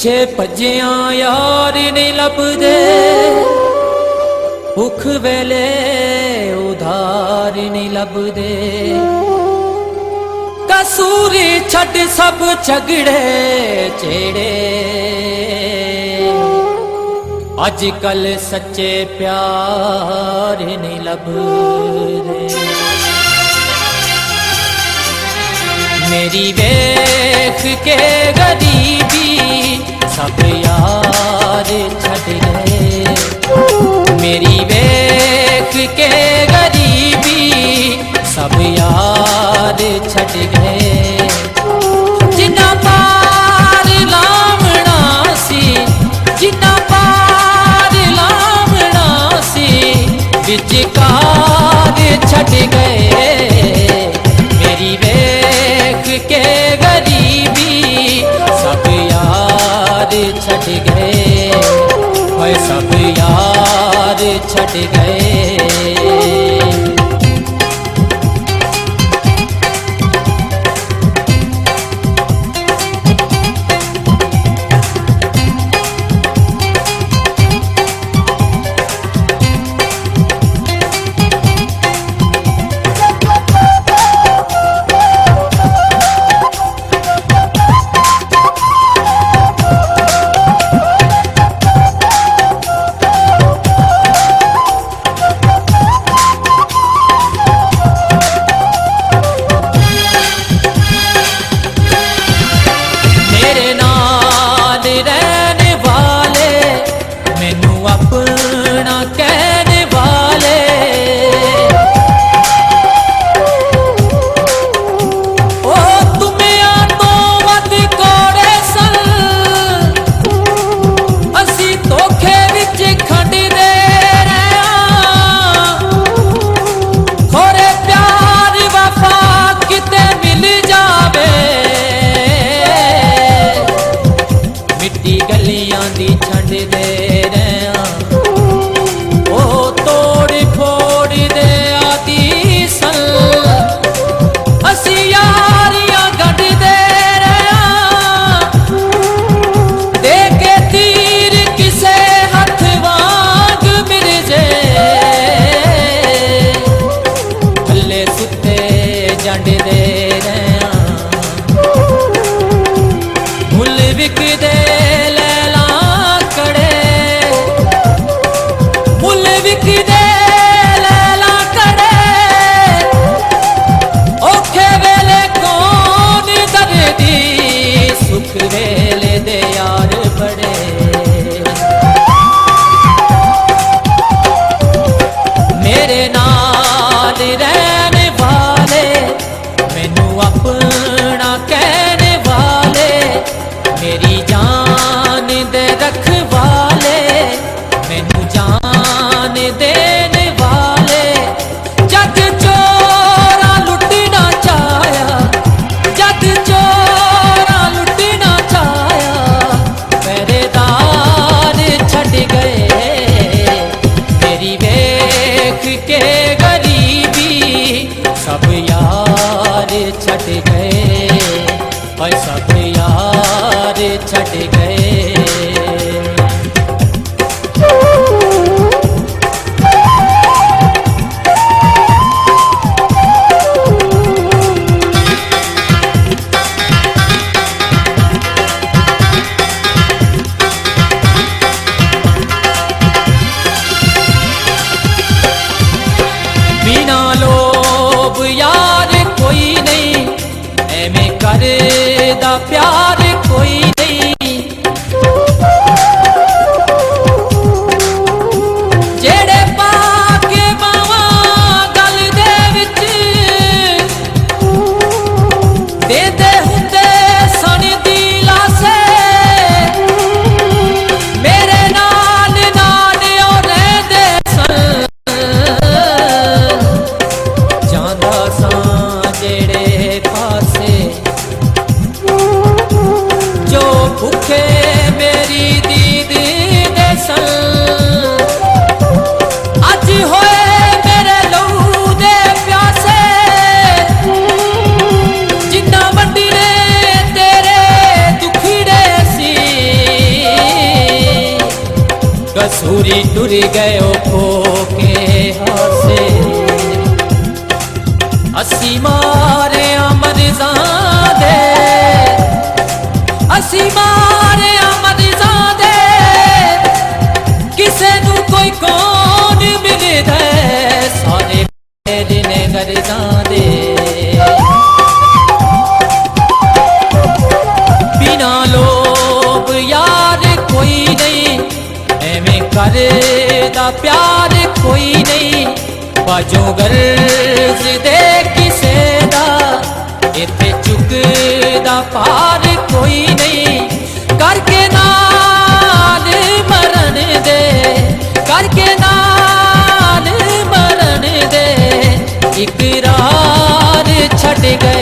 पिछे भजिया यार नहीं लभदे, भुख वेले उधार नहीं लभदे। कसूरी छड़ सब झगड़े चेड़े, अजकल सच्चे प्यार नहीं लभदे। मेरी वेख के गरीबी सब यार छड़ गए। मेरी वेख के गरीबी सब यार छड़ गए। जिन्ना पार लावना सी, जिन्ना पार लावना सी, विचकार छड़ गए। मेरी वेख के गरीबी सब यार छड़ गए, ओए सब यार छड़ गए। करदा प्यार कोई नहीं। टुर गयो खो के हासे असी मारे अमरजादे असी मारे अमरजादे किसे नू कोई कौन मिलदा सारे ने गरजादे बिना लोभ यार कोई नहीं एवें करदा प्यार कोई नहीं बाजों गर्ज दे किसे दा इत्थे चुकदा पार कोई नहीं करके नाल मरण दे करके नाल मरण दे इकरार छड़ गए